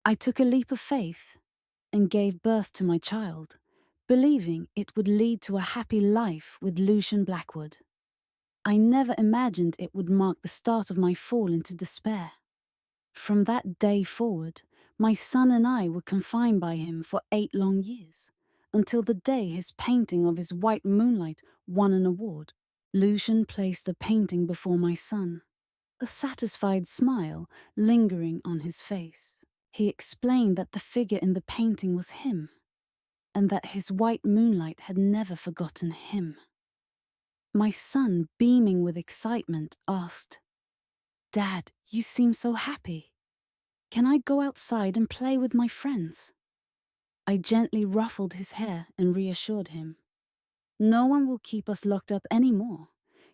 I took a leap of faith and gave birth to my child, believing it would lead to a happy life with Lucian Blackwood. I never imagined it would mark the start of my fall into despair. From that day forward, my son and I were confined by him for 8 long years, until the day his painting of his white moonlight won an award. Lucian placed the painting before my son, a satisfied smile lingering on his face. He explained that the figure in the painting was him, and that his white moonlight had never forgotten him. My son, beaming with excitement, asked, "Dad, you seem so happy. Can I go outside and play with my friends?" I gently ruffled his hair and reassured him. "No one will keep us locked up anymore.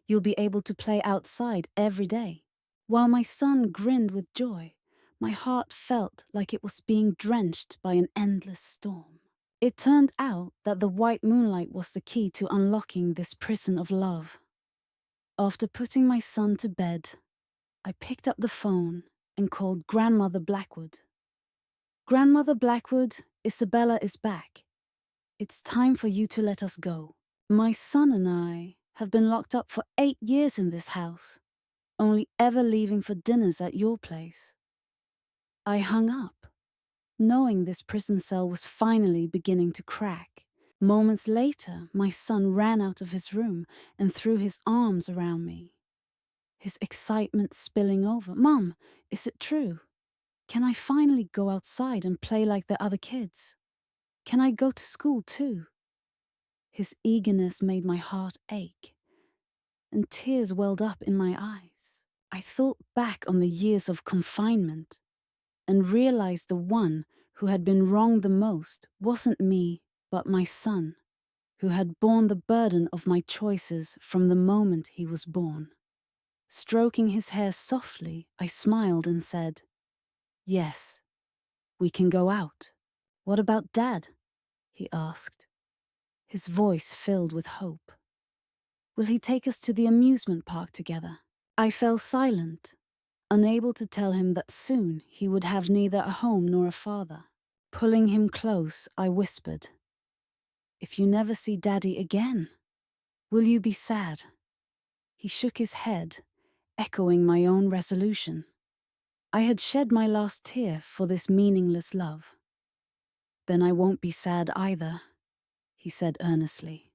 You'll be able to play outside every day." While my son grinned with joy, my heart felt like it was being drenched by an endless storm. It turned out that the white moonlight was the key to unlocking this prison of love. After putting my son to bed, I picked up the phone and called Grandmother Blackwood. "Grandmother Blackwood, Isabella is back. It's time for you to let us go. My son and I have been locked up for 8 years in this house, only ever leaving for dinners at your place." I hung up, knowing this prison cell was finally beginning to crack. Moments later, my son ran out of his room and threw his arms around me, his excitement spilling over. "Mom, is it true? Can I finally go outside and play like the other kids? Can I go to school too?" His eagerness made my heart ache, and tears welled up in my eyes. I thought back on the years of confinement and realized the one who had been wronged the most wasn't me, but my son, who had borne the burden of my choices from the moment he was born. Stroking his hair softly, I smiled and said, "Yes, we can go out." "What about Dad?" he asked, his voice filled with hope. "Will he take us to the amusement park together?" I fell silent, unable to tell him that soon he would have neither a home nor a father. Pulling him close, I whispered, "If you never see Daddy again, will you be sad?" He shook his head, echoing my own resolution. I had shed my last tear for this meaningless love. "Then I won't be sad either," he said earnestly.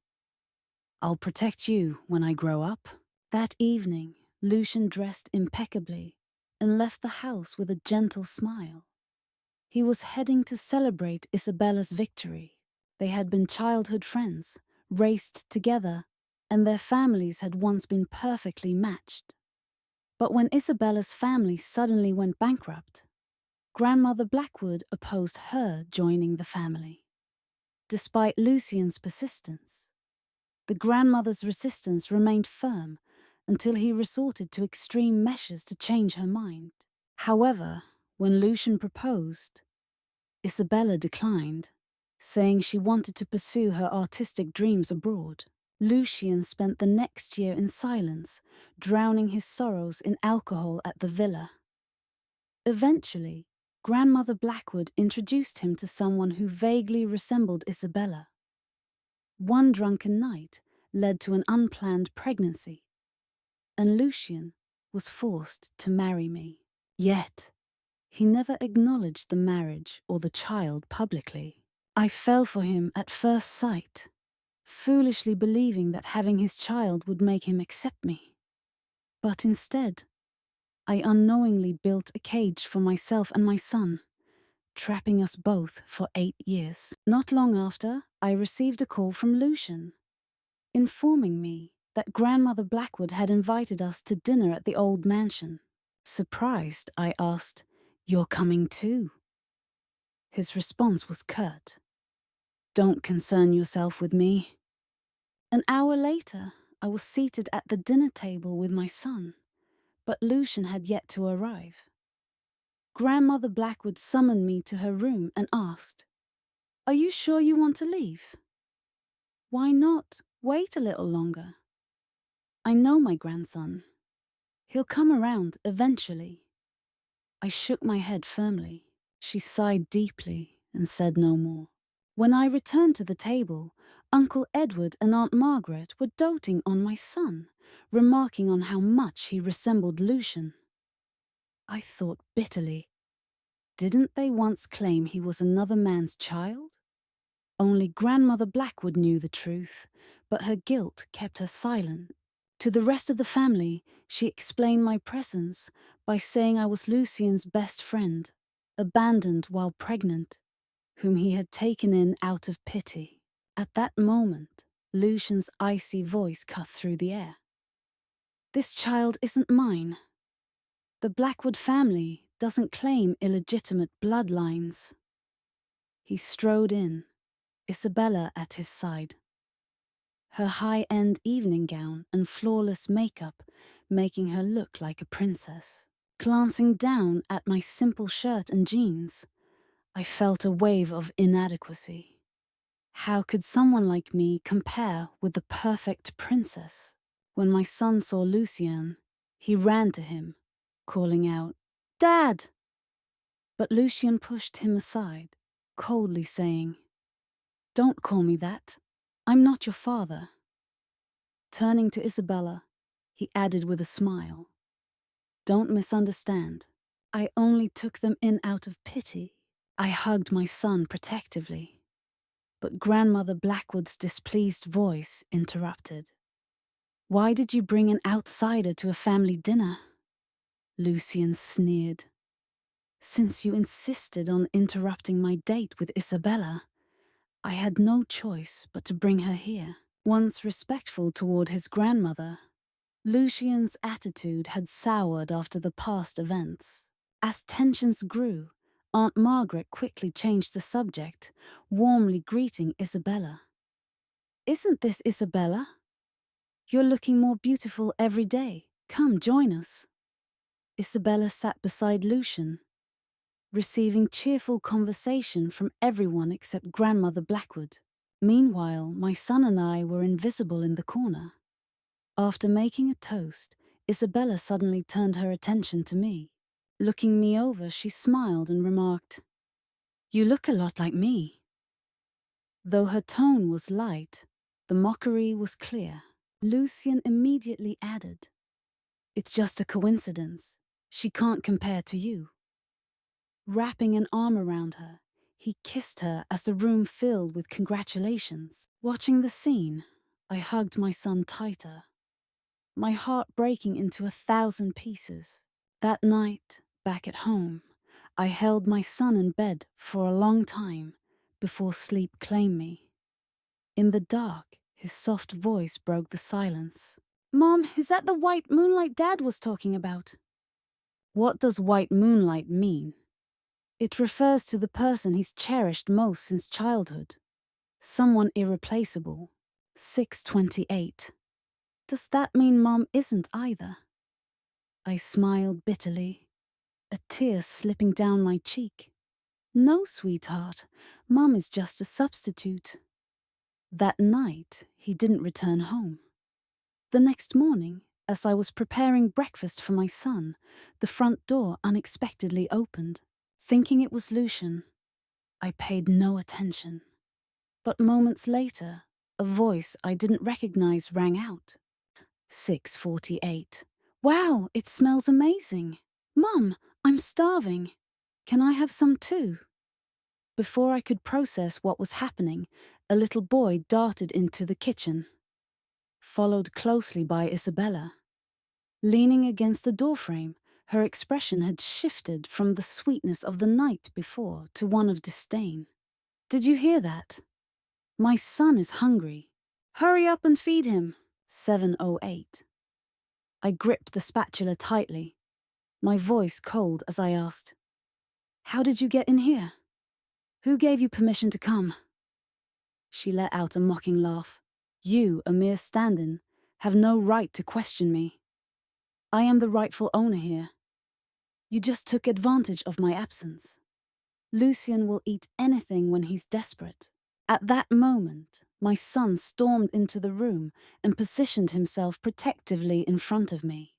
"I'll protect you when I grow up." That evening, Lucian dressed impeccably and left the house with a gentle smile. He was heading to celebrate Isabella's victory. They had been childhood friends, raced together, and their families had once been perfectly matched. But when Isabella's family suddenly went bankrupt, Grandmother Blackwood opposed her joining the family. Despite Lucian's persistence, the grandmother's resistance remained firm until he resorted to extreme measures to change her mind. However, when Lucian proposed, Isabella declined, saying she wanted to pursue her artistic dreams abroad. Lucian spent the next year in silence, drowning his sorrows in alcohol at the villa. Eventually, Grandmother Blackwood introduced him to someone who vaguely resembled Isabella. One drunken night led to an unplanned pregnancy, and Lucian was forced to marry me. Yet, he never acknowledged the marriage or the child publicly. I fell for him at first sight, foolishly believing that having his child would make him accept me. But instead, I unknowingly built a cage for myself and my son, trapping us both for 8 years. Not long after, I received a call from Lucian, informing me that Grandmother Blackwood had invited us to dinner at the old mansion. Surprised, I asked, "You're coming too?" His response was curt, "Don't concern yourself with me." An hour later, I was seated at the dinner table with my son, but Lucian had yet to arrive. Grandmother Blackwood summoned me to her room and asked, "Are you sure you want to leave?" "Why not wait a little longer? I know my grandson. He'll come around eventually." I shook my head firmly. She sighed deeply and said no more. When I returned to the table, Uncle Edward and Aunt Margaret were doting on my son, remarking on how much he resembled Lucian. I thought bitterly, didn't they once claim he was another man's child? Only Grandmother Blackwood knew the truth, but her guilt kept her silent. To the rest of the family, she explained my presence by saying I was Lucian's best friend, abandoned while pregnant, whom he had taken in out of pity. At that moment, Lucian's icy voice cut through the air. This child isn't mine. The Blackwood family doesn't claim illegitimate bloodlines. He strode in, Isabella at his side, her high-end evening gown and flawless makeup making her look like a princess. Glancing down at my simple shirt and jeans, I felt a wave of inadequacy. How could someone like me compare with the perfect princess? When my son saw Lucian, he ran to him, calling out, "Dad!" But Lucian pushed him aside, coldly saying, "Don't call me that. I'm not your father." Turning to Isabella, he added with a smile, "Don't misunderstand. I only took them in out of pity." I hugged my son protectively. But Grandmother Blackwood's displeased voice interrupted. "Why did you bring an outsider to a family dinner?" Lucian sneered. "Since you insisted on interrupting my date with Isabella, I had no choice but to bring her here." Once respectful toward his grandmother, Lucian's attitude had soured after the past events. As tensions grew, Aunt Margaret quickly changed the subject, warmly greeting Isabella. "Isn't this Isabella? You're looking more beautiful every day. Come, join us." Isabella sat beside Lucian, receiving cheerful conversation from everyone except Grandmother Blackwood. Meanwhile, my son and I were invisible in the corner. After making a toast, Isabella suddenly turned her attention to me. Looking me over, she smiled and remarked, "You look a lot like me." Though her tone was light, the mockery was clear. Lucian immediately added, "It's just a coincidence. She can't compare to you." Wrapping an arm around her, he kissed her as the room filled with congratulations. Watching the scene, I hugged my son tighter, my heart breaking into 1,000 pieces. That night, back at home, I held my son in bed for a long time before sleep claimed me. In the dark, his soft voice broke the silence. "Mom, is that the white moonlight Dad was talking about?" What does white moonlight mean? It refers to the person he's cherished most since childhood. Someone irreplaceable. 628. Does that mean Mom isn't either? I smiled bitterly, a tear slipping down my cheek. "No, sweetheart, Mom is just a substitute." That night, he didn't return home. The next morning, as I was preparing breakfast for my son, the front door unexpectedly opened. Thinking it was Lucian, I paid no attention. But moments later, a voice I didn't recognize rang out. 6:48. "Wow, it smells amazing. Mum, I'm starving. Can I have some too?" Before I could process what was happening, a little boy darted into the kitchen, followed closely by Isabella. Leaning against the doorframe, her expression had shifted from the sweetness of the night before to one of disdain. "Did you hear that? My son is hungry. Hurry up and feed him." 7:08. I gripped the spatula tightly, my voice cold as I asked, "How did you get in here? Who gave you permission to come?" She let out a mocking laugh. "You, a mere stand-in, have no right to question me. I am the rightful owner here. You just took advantage of my absence. Lucian will eat anything when he's desperate." At that moment, my son stormed into the room and positioned himself protectively in front of me.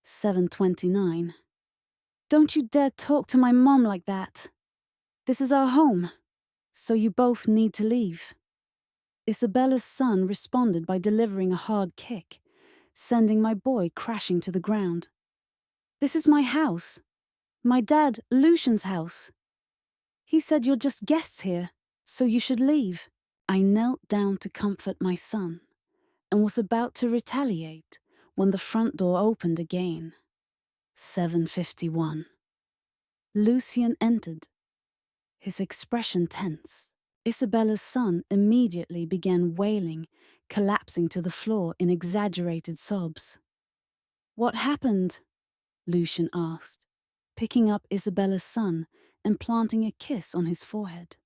7:29. "Don't you dare talk to my mom like that." This is our home, so you both need to leave. Isabella's son responded by delivering a hard kick, sending my boy crashing to the ground. This is my house. My dad, Lucian's house. He said you're just guests here, so you should leave. I knelt down to comfort my son and was about to retaliate when the front door opened again. 7:51. Lucian entered, his expression tense. Isabella's son immediately began wailing, collapsing to the floor in exaggerated sobs. "What happened?" Lucian asked, picking up Isabella's son and planting a kiss on his forehead.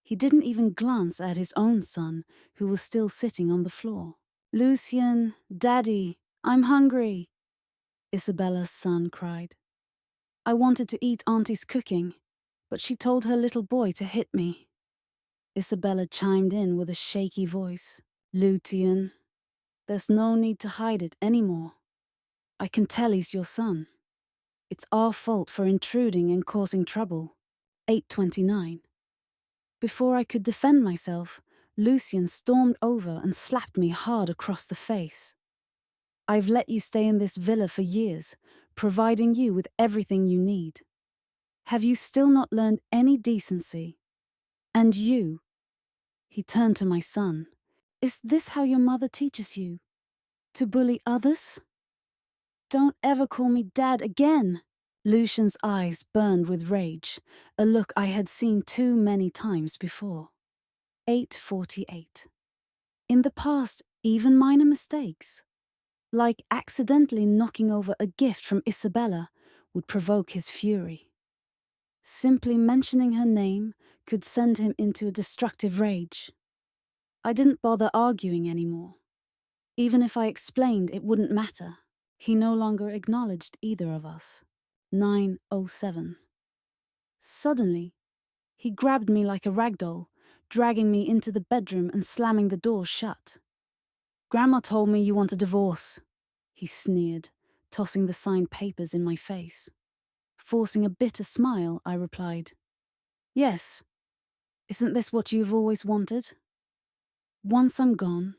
He didn't even glance at his own son, who was still sitting on the floor. "Lucian, Daddy, I'm hungry," Isabella's son cried. "I wanted to eat Auntie's cooking, but she told her little boy to hit me." Isabella chimed in with a shaky voice. "Lucian, there's no need to hide it anymore. I can tell he's your son. It's our fault for intruding and causing trouble." 8:29. Before I could defend myself, Lucian stormed over and slapped me hard across the face. "I've let you stay in this villa for years, providing you with everything you need. Have you still not learned any decency? And you," he turned to my son, "is this how your mother teaches you? To bully others? Don't ever call me Dad again." Lucian's eyes burned with rage, a look I had seen too many times before. 8:48. In the past, even minor mistakes, like accidentally knocking over a gift from Isabella, would provoke his fury. Simply mentioning her name could send him into a destructive rage. I didn't bother arguing anymore. Even if I explained, it wouldn't matter. He no longer acknowledged either of us. 9:07. Suddenly, he grabbed me like a ragdoll, dragging me into the bedroom and slamming the door shut. "Grandma told me you want a divorce," he sneered, tossing the signed papers in my face. Forcing a bitter smile, I replied, "Yes. Isn't this what you've always wanted? Once I'm gone,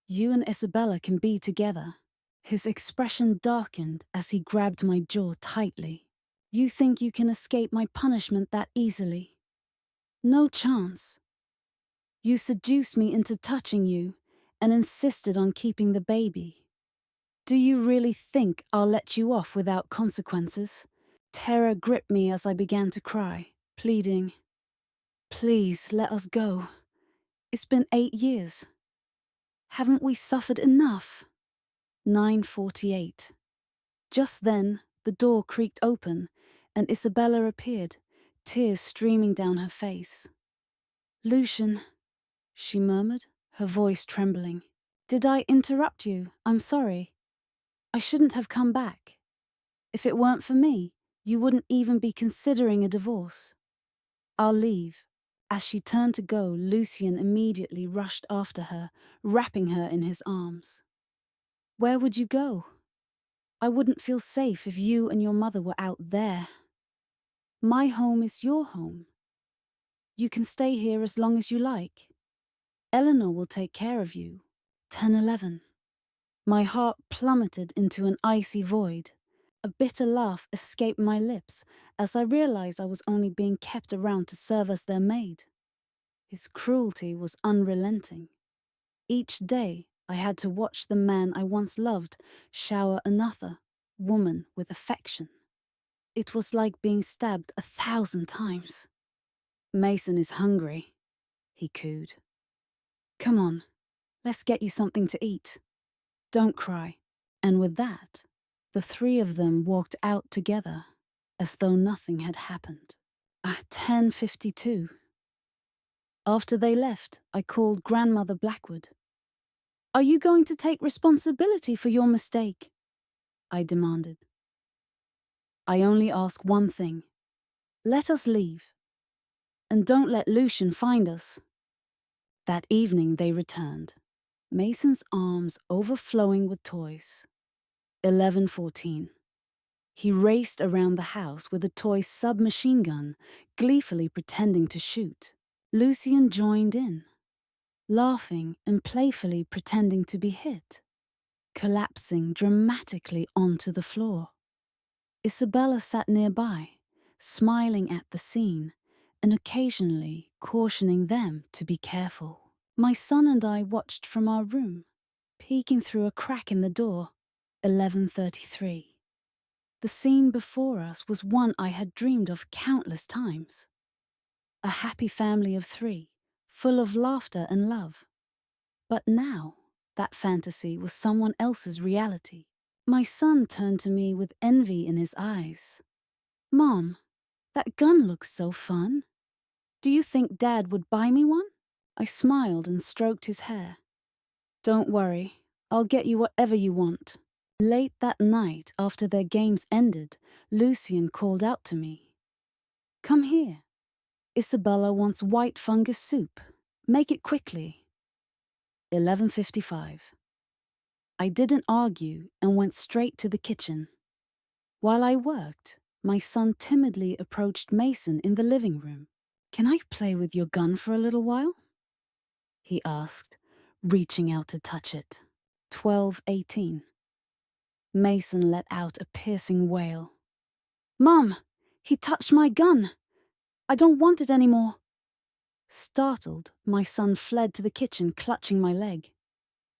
you and Isabella can be together." His expression darkened as he grabbed my jaw tightly. "You think you can escape my punishment that easily? No chance. You seduced me into touching you and insisted on keeping the baby. Do you really think I'll let you off without consequences?" Terror gripped me as I began to cry, pleading, "Please let us go. It's been 8 years. Haven't we suffered enough?" 9:48. Just then, the door creaked open and Isabella appeared, tears streaming down her face. "Lucian," she murmured, her voice trembling. "Did I interrupt you? I'm sorry. I shouldn't have come back. If it weren't for me, you wouldn't even be considering a divorce. I'll leave." As she turned to go, Lucian immediately rushed after her, wrapping her in his arms. "Where would you go? I wouldn't feel safe if you and your mother were out there. My home is your home. You can stay here as long as you like. Eleanor will take care of you." 10:11. My heart plummeted into an icy void. A bitter laugh escaped my lips as I realized I was only being kept around to serve as their maid. His cruelty was unrelenting. Each day, I had to watch the man I once loved shower another woman with affection. It was like being stabbed 1,000 times. "Mason is hungry," he cooed. "Come on, let's get you something to eat. Don't cry." And with that, the three of them walked out together, as though nothing had happened. At 10:52. After they left, I called Grandmother Blackwood. "Are you going to take responsibility for your mistake?" I demanded. "I only ask one thing. Let us leave. And don't let Lucian find us." That evening they returned, Mason's arms overflowing with toys. 11:14. He raced around the house with a toy submachine gun, gleefully pretending to shoot. Lucian joined in, laughing and playfully pretending to be hit, collapsing dramatically onto the floor. Isabella sat nearby, smiling at the scene and occasionally cautioning them to be careful. My son and I watched from our room, peeking through a crack in the door. 11:33. The scene before us was one I had dreamed of countless times. A happy family of 3, full of laughter and love. But now, that fantasy was someone else's reality. My son turned to me with envy in his eyes. "Mom, that gun looks so fun. Do you think Dad would buy me one?" I smiled and stroked his hair. "Don't worry, I'll get you whatever you want." Late that night, after their games ended, Lucian called out to me. "Come here. Isabella wants white fungus soup. Make it quickly." 11:55. I didn't argue and went straight to the kitchen. While I worked, my son timidly approached Mason in the living room. "Can I play with your gun for a little while?" he asked, reaching out to touch it. 12:18. Mason let out a piercing wail. "Mom, he touched my gun. I don't want it anymore." Startled, my son fled to the kitchen, clutching my leg.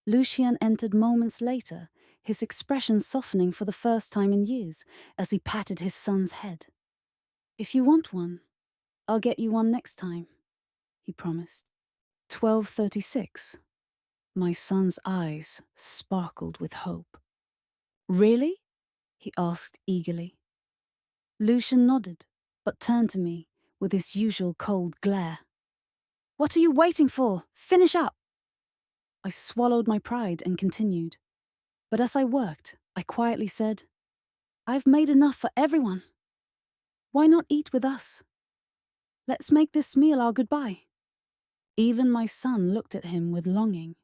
Lucian entered moments later, his expression softening for the first time in years as he patted his son's head. "If you want one, I'll get you one next time," he promised. 12:36. My son's eyes sparkled with hope. "Really?" he asked eagerly. Lucian nodded, but turned to me with his usual cold glare. "What are you waiting for? Finish up!" I swallowed my pride and continued. But as I worked, I quietly said, "I've made enough for everyone. Why not eat with us? Let's make this meal our goodbye." Even my son looked at him with longing.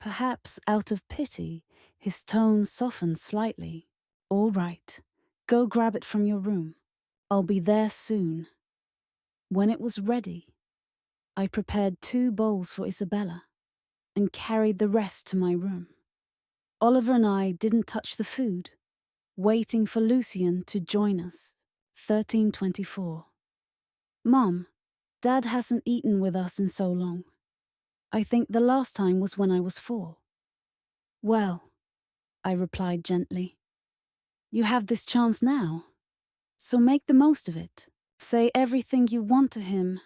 Perhaps out of pity, his tone softened slightly. "All right, go grab it from your room. I'll be there soon." When it was ready, I prepared 2 bowls for Isabella and carried the rest to my room. Oliver and I didn't touch the food, waiting for Lucian to join us. 13:24. "Mom, Dad hasn't eaten with us in so long. I think the last time was when I was 4. "Well," I replied gently, "you have this chance now, so make the most of it. Say everything you want to him,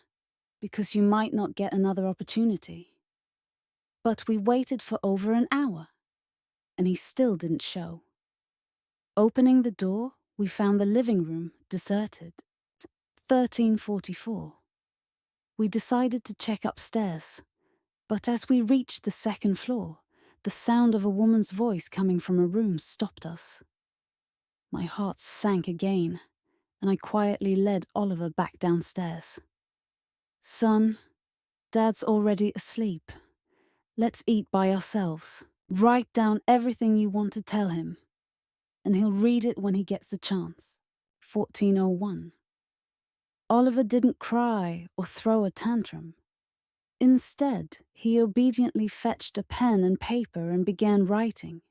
because you might not get another opportunity." But we waited for over an hour, and he still didn't show. Opening the door, we found the living room deserted. 13:44. We decided to check upstairs, but as we reached the 2nd floor, the sound of a woman's voice coming from a room stopped us. My heart sank again, and I quietly led Oliver back downstairs. "Son, Dad's already asleep. Let's eat by ourselves. Write down everything you want to tell him, and he'll read it when he gets the chance." 14:01. Oliver didn't cry or throw a tantrum. Instead, he obediently fetched a pen and paper and began writing.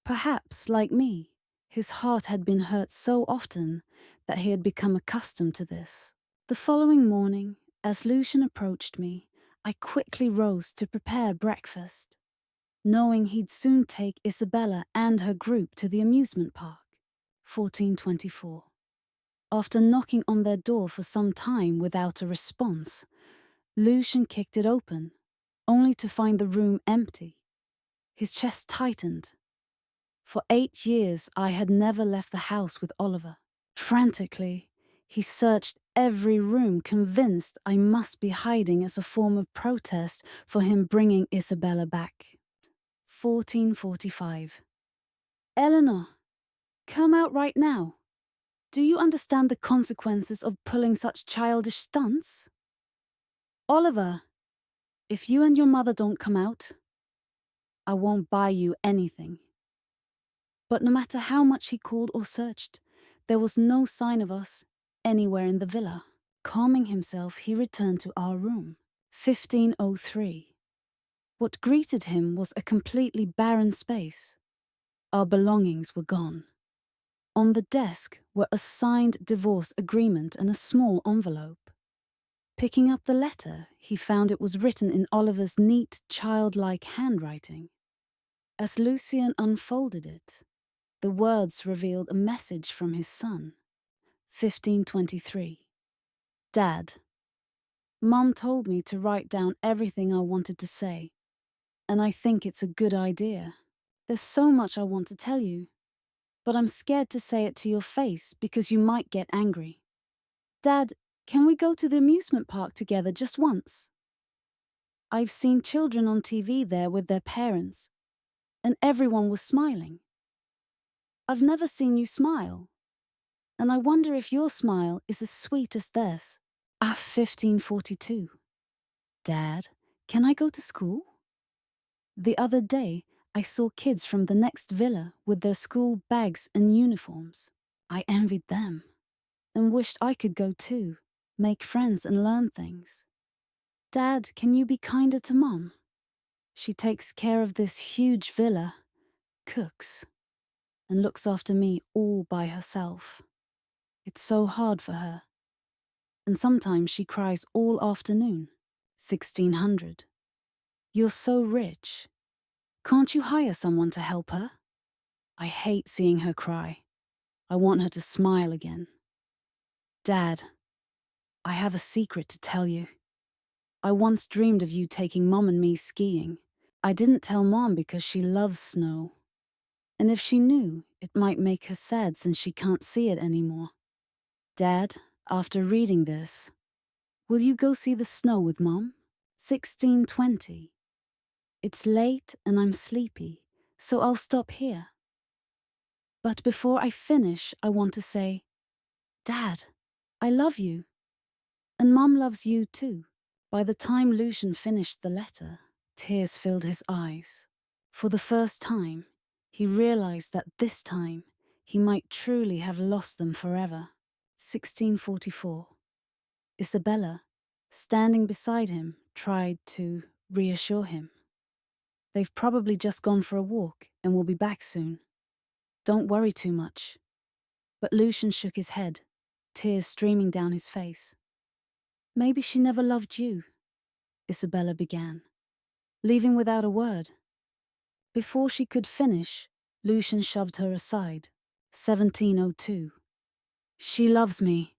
Perhaps, like me, his heart had been hurt so often that he had become accustomed to this. The following morning, as Lucian approached me, I quickly rose to prepare breakfast, knowing he'd soon take Isabella and her group to the amusement park. 14:24. After knocking on their door for some time without a response, Lucian kicked it open, only to find the room empty. His chest tightened. For 8 years, I had never left the house with Oliver. Frantically, he searched every room, convinced I must be hiding as a form of protest for him bringing Isabella back. 14:45. "Eleanor, come out right now. Do you understand the consequences of pulling such childish stunts? Oliver, if you and your mother don't come out, I won't buy you anything." But no matter how much he called or searched, there was no sign of us anywhere in the villa. Calming himself, he returned to our room. 1503. What greeted him was a completely barren space. Our belongings were gone. On the desk were a signed divorce agreement and a small envelope. Picking up the letter, he found it was written in Oliver's neat, childlike handwriting. As Lucien unfolded it, the words revealed a message from his son. 1523. Dad, Mom told me to write down everything I wanted to say, and I think it's a good idea. There's so much I want to tell you, but I'm scared to say it to your face because you might get angry. Dad, can we go to the amusement park together just once? I've seen children on TV there with their parents, and everyone was smiling. I've never seen you smile, and I wonder if your smile is as sweet as theirs. 1542. Dad, can I go to school? The other day, I saw kids from the next villa with their school bags and uniforms. I envied them and wished I could go too, make friends and learn things. Dad, can you be kinder to Mom? She takes care of this huge villa, cooks, and looks after me all by herself. It's so hard for her. And sometimes she cries all afternoon. 1600. You're so rich. Can't you hire someone to help her? I hate seeing her cry. I want her to smile again. Dad, I have a secret to tell you. I once dreamed of you taking Mom and me skiing. I didn't tell Mom because she loves snow. And if she knew, it might make her sad since she can't see it anymore. Dad, after reading this, will you go see the snow with Mom? 1620. It's late and I'm sleepy, so I'll stop here. But before I finish, I want to say, Dad, I love you. And Mom loves you too. By the time Lucien finished the letter, tears filled his eyes. For the first time, he realized that this time he might truly have lost them forever. 1644. Isabella, standing beside him, tried to reassure him. They've probably just gone for a walk and will be back soon. Don't worry too much. But Lucien shook his head, tears streaming down his face. Maybe she never loved you, Isabella began, leaving without a word. Before she could finish, Lucien shoved her aside. 1702. She loves me.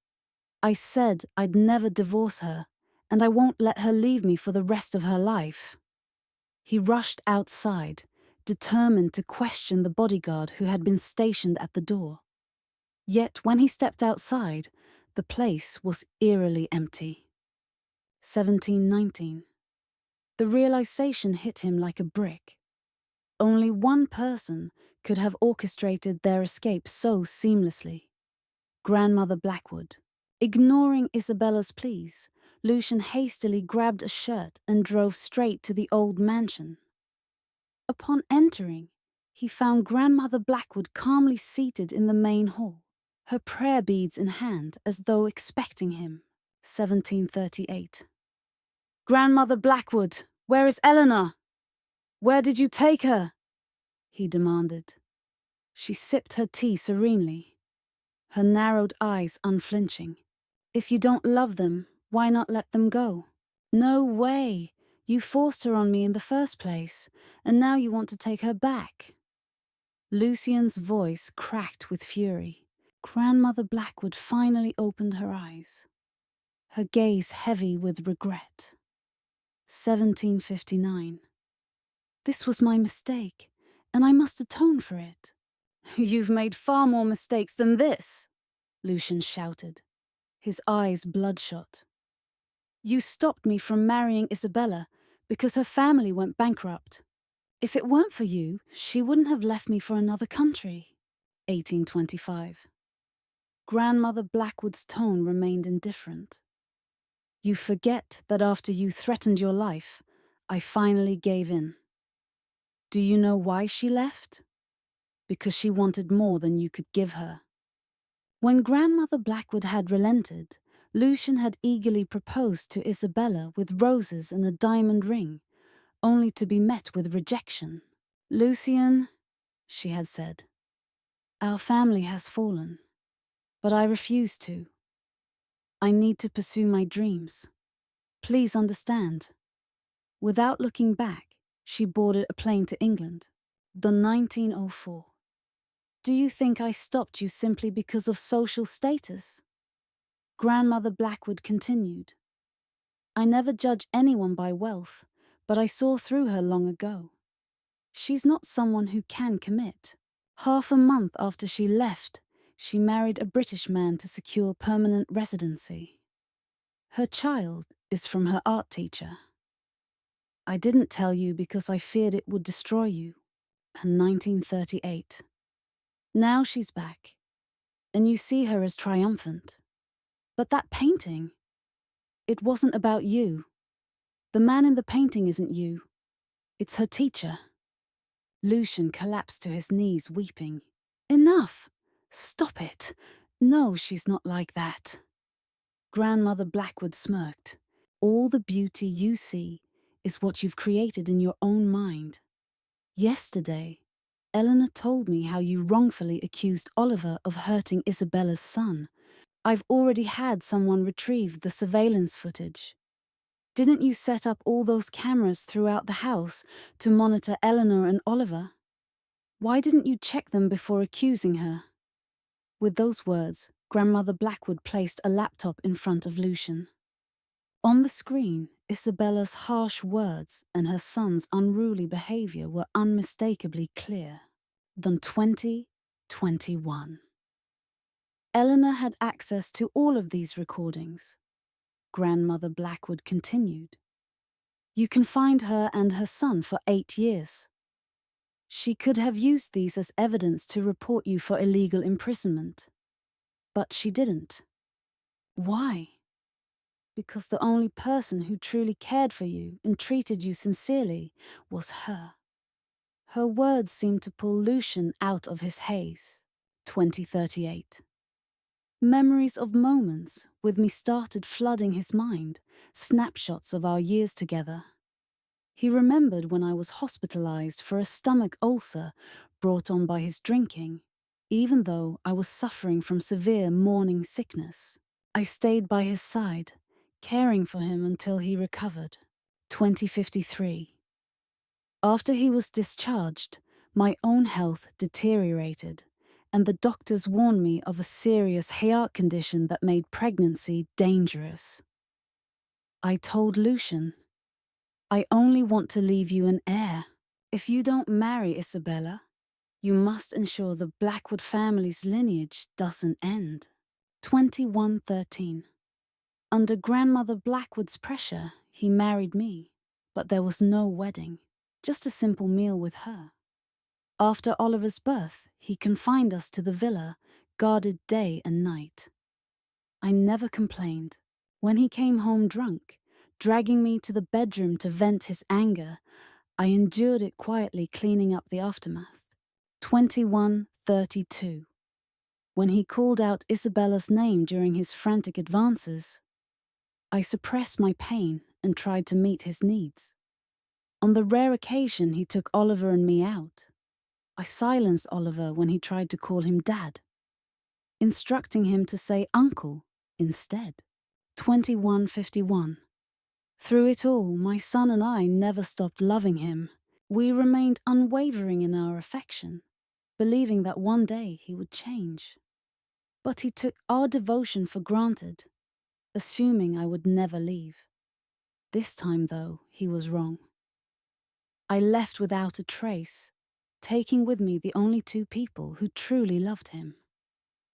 I said I'd never divorce her, and I won't let her leave me for the rest of her life. He rushed outside, determined to question the bodyguard who had been stationed at the door. Yet when he stepped outside, the place was eerily empty. 1719. The realization hit him like a brick. Only one person could have orchestrated their escape so seamlessly. Grandmother Blackwood. Ignoring Isabella's pleas, Lucien hastily grabbed a shirt and drove straight to the old mansion. Upon entering, he found Grandmother Blackwood calmly seated in the main hall, her prayer beads in hand as though expecting him. 1738. Grandmother Blackwood, where is Eleanor? Where did you take her? He demanded. She sipped her tea serenely, her narrowed eyes unflinching. If you don't love them, why not let them go? No way! You forced her on me in the first place, and now you want to take her back. Lucien's voice cracked with fury. Grandmother Blackwood finally opened her eyes, her gaze heavy with regret. 1759. This was my mistake, and I must atone for it. You've made far more mistakes than this, Lucien shouted, his eyes bloodshot. You stopped me from marrying Isabella because her family went bankrupt. If it weren't for you, she wouldn't have left me for another country. 1825. Grandmother Blackwood's tone remained indifferent. You forget that after you threatened your life, I finally gave in. Do you know why she left? because she wanted more than you could give her. When Grandmother Blackwood had relented, Lucian had eagerly proposed to Isabella with roses and a diamond ring, only to be met with rejection. "Lucian," she had said, "our family has fallen, but I refuse to. I need to pursue my dreams. Please understand." Without looking back, she boarded a plane to England. The 1904. "Do you think I stopped you simply because of social status?" Grandmother Blackwood continued. "I never judge anyone by wealth, but I saw through her long ago. She's not someone who can commit. Half a month after she left, she married a British man to secure permanent residency. Her child is from her art teacher. I didn't tell you because I feared it would destroy you." 1938. Now she's back, and you see her as triumphant. But that painting, it wasn't about you. The man in the painting isn't you. It's her teacher. Lucian collapsed to his knees, weeping. "Enough! Stop it! No, she's not like that." Grandmother Blackwood smirked. "All the beauty you see is what you've created in your own mind. Yesterday, Eleanor told me how you wrongfully accused Oliver of hurting Isabella's son. I've already had someone retrieve the surveillance footage. Didn't you set up all those cameras throughout the house to monitor Eleanor and Oliver? Why didn't you check them before accusing her?" With those words, Grandmother Blackwood placed a laptop in front of Lucian. On the screen, Isabella's harsh words and her son's unruly behavior were unmistakably clear. Then 2021. Eleanor had access to all of these recordings. Grandmother Blackwood continued. "You can find her and her son for 8 years. She could have used these as evidence to report you for illegal imprisonment. But she didn't. Why? Because the only person who truly cared for you and treated you sincerely was her." Her words seemed to pull Lucian out of his haze. 2038. Memories of moments with me started flooding his mind, snapshots of our years together. He remembered when I was hospitalized for a stomach ulcer brought on by his drinking, even though I was suffering from severe morning sickness. I stayed by his side, caring for him until he recovered. 2053. After he was discharged, my own health deteriorated, and the doctors warned me of a serious heart condition that made pregnancy dangerous. I told Lucian, "I only want to leave you an heir. If you don't marry Isabella, you must ensure the Blackwood family's lineage doesn't end." 2113. Under Grandmother Blackwood's pressure, he married me, but there was no wedding, just a simple meal with her. After Oliver's birth, he confined us to the villa, guarded day and night. I never complained. When he came home drunk, dragging me to the bedroom to vent his anger, I endured it quietly, cleaning up the aftermath. 2132. When he called out Isabella's name during his frantic advances, I suppressed my pain and tried to meet his needs. On the rare occasion he took Oliver and me out, I silenced Oliver when he tried to call him Dad, instructing him to say Uncle instead. 2151. Through it all, my son and I never stopped loving him. We remained unwavering in our affection, believing that one day he would change. But he took our devotion for granted, assuming I would never leave. This time, though, he was wrong. I left without a trace, taking with me the only 2 people who truly loved him.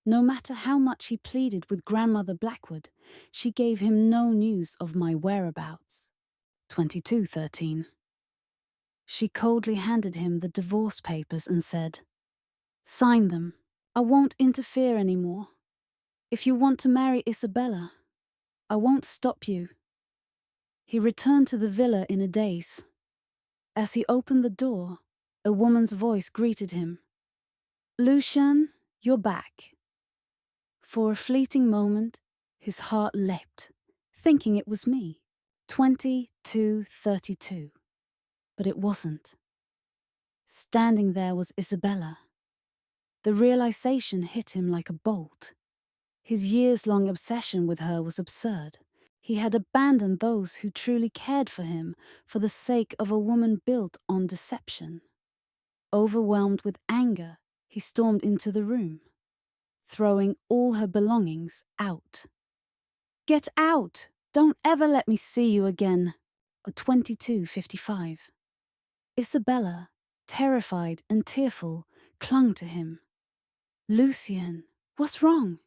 No matter how much he pleaded with Grandmother Blackwood, she gave him no news of my whereabouts. 2213. She coldly handed him the divorce papers and said, "Sign them. I won't interfere anymore. If you want to marry Isabella, I won't stop you." He returned to the villa in a daze. As he opened the door, a woman's voice greeted him. Lucian, you're back. For a fleeting moment, his heart leapt, thinking it was me. 22:32. But it wasn't. Standing there was Isabella. The realization hit him like a bolt. His years-long obsession with her was absurd. He had abandoned those who truly cared for him for the sake of a woman built on deception. Overwhelmed with anger, he stormed into the room, throwing all her belongings out. "Get out! Don't ever let me see you again!" 22:55. Isabella, terrified and tearful, clung to him. "Lucian, what's wrong?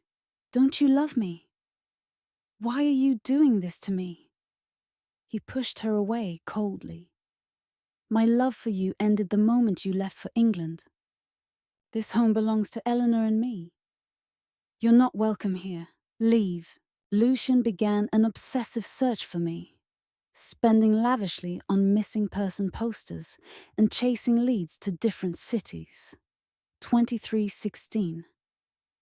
Don't you love me? Why are you doing this to me?" He pushed her away coldly. "My love for you ended the moment you left for England. This home belongs to Eleanor and me. You're not welcome here. Leave." Lucian began an obsessive search for me, spending lavishly on missing person posters and chasing leads to different cities. 23:16.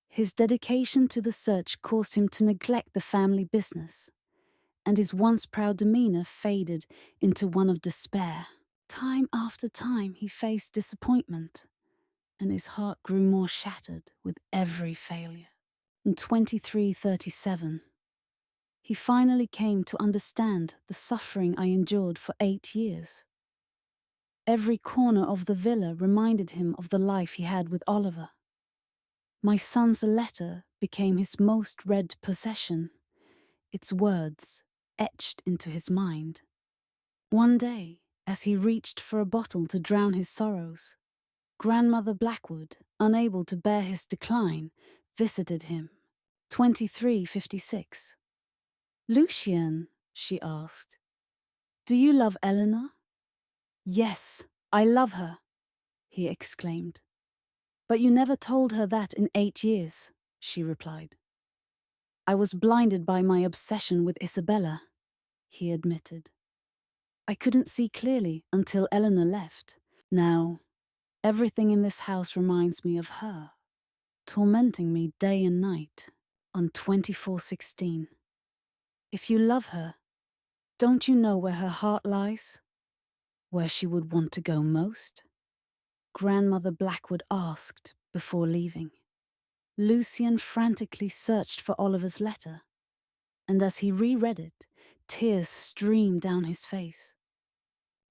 His dedication to the search caused him to neglect the family business, and his once proud demeanor faded into one of despair. Time after time he faced disappointment, and his heart grew more shattered with every failure. In 23:37, he finally came to understand the suffering I endured for 8 years. Every corner of the villa reminded him of the life he had with Oliver. My son's letter became his most read possession, its words etched into his mind. One day, as he reached for a bottle to drown his sorrows, Grandmother Blackwood, unable to bear his decline, visited him. 23:56. "Lucian," she asked, "do you love Eleanor?" "Yes, I love her," he exclaimed. "But you never told her that in 8 years," she replied. "I was blinded by my obsession with Isabella," he admitted. "I couldn't see clearly until Eleanor left. Now, everything in this house reminds me of her, tormenting me day and night." On 24:16. "If you love her, don't you know where her heart lies? Where she would want to go most?" Grandmother Blackwood asked before leaving. Lucian frantically searched for Oliver's letter, and as he reread it, tears streamed down his face.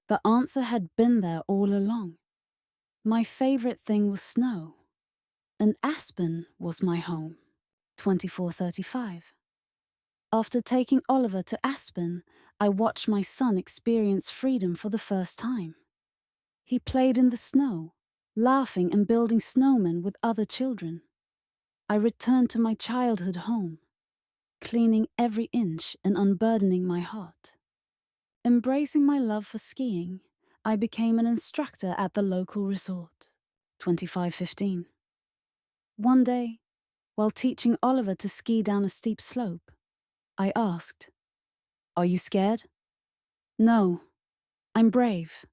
The answer had been there all along. My favorite thing was snow, and Aspen was my home. 24:35. After taking Oliver to Aspen, I watched my son experience freedom for the first time. He played in the snow, laughing and building snowmen with other children. I returned to my childhood home, cleaning every inch and unburdening my heart. Embracing my love for skiing, I became an instructor at the local resort. 25:15. One day, while teaching Oliver to ski down a steep slope, I asked, "Are you scared?" "No, I'm brave,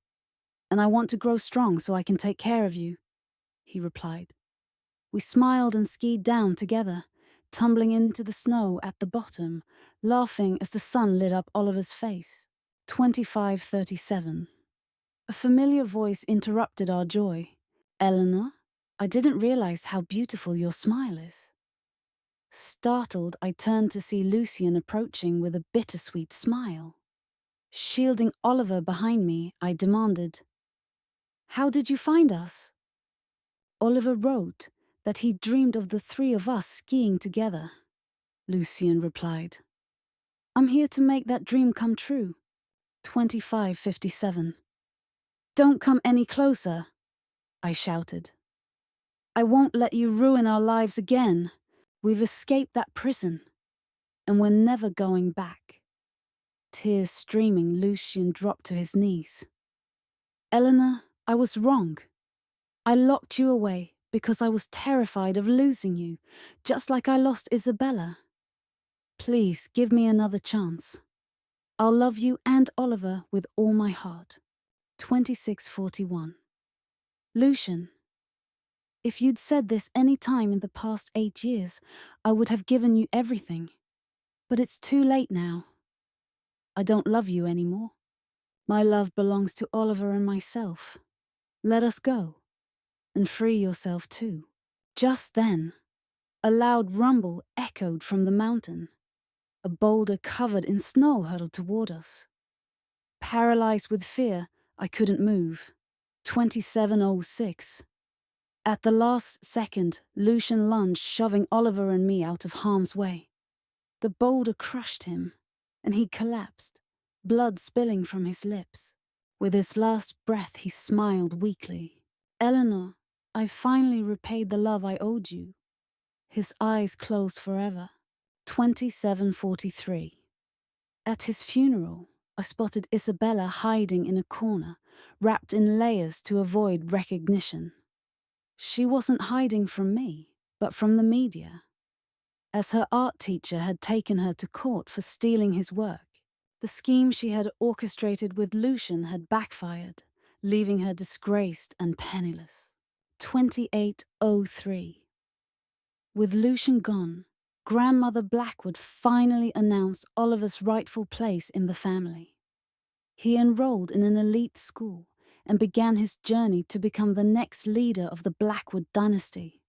and I want to grow strong so I can take care of you," he replied. We smiled and skied down together, tumbling into the snow at the bottom, laughing as the sun lit up Oliver's face. 25:37. A familiar voice interrupted our joy. "Eleanor, I didn't realize how beautiful your smile is." Startled, I turned to see Lucian approaching with a bittersweet smile. Shielding Oliver behind me, I demanded, "How did you find us?" Oliver wrote that he dreamed of the 3 of us skiing together. Lucian replied, "I'm here to make that dream come true." 25:57. "Don't come any closer," I shouted. "I won't let you ruin our lives again. We've escaped that prison, and we're never going back." Tears streaming, Lucian dropped to his knees. "Eleanor, I was wrong. I locked you away because I was terrified of losing you, just like I lost Isabella. Please give me another chance. I'll love you and Oliver with all my heart." 26:41. "Lucian, If you'd said this any time in the past 8 years, I would have given you everything. But it's too late now. I don't love you anymore. My love belongs to Oliver and myself. Let us go, and free yourself too. Just then, a loud rumble echoed from the mountain. A boulder covered in snow hurtled toward us. Paralyzed with fear, I couldn't move. 27:06. At the last second, Lucian lunged, shoving Oliver and me out of harm's way. The boulder crushed him, and he collapsed, blood spilling from his lips. With his last breath, he smiled weakly. Eleanor, I finally repaid the love I owed you. His eyes closed forever. 27:43. At his funeral, I spotted Isabella hiding in a corner, wrapped in layers to avoid recognition. She wasn't hiding from me, but from the media, as her art teacher had taken her to court for stealing his work. The scheme she had orchestrated with Lucian had backfired, leaving her disgraced and penniless. 28:03. With Lucian gone, Grandmother Blackwood finally announced Oliver's rightful place in the family. He enrolled in an elite school and began his journey to become the next leader of the Blackwood dynasty.